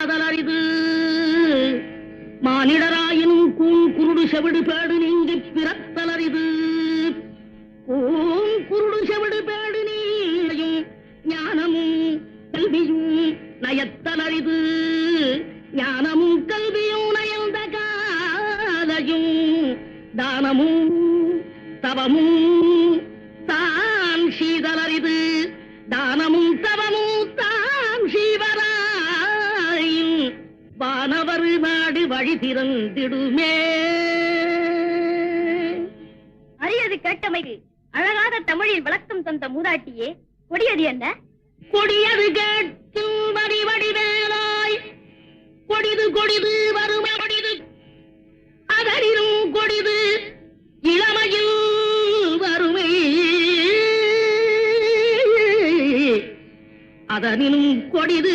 அதலரிது மானிடராயினும் கூண் குருடு செவிடு pad நீங்கி பிறத்தலரிது கூண் குருடு செவிடு pad நீயும் ஞானமும் கல்வியும் நயத்தலரிது ஞானமும் கல்வியும் நயந்த காலையும் தானமும் தவமும் தான் சீதலரிது தானமும் தவமும் தான் சீவராயும் வானவர் நாடு வழி திறந்திடுமே. அரியது கேட்டமைக்கு அழகாத தமிழில் விளக்கம் தந்த மூதாட்டியே, கொடியது என்ன? கொடியது கேட்கும் வடி வடிவேலாய் கொடிது கொடிது வறுமை கொடிது அதனிலும் கொடிது இளமையில் வறுமை அதனிலும் கொடிது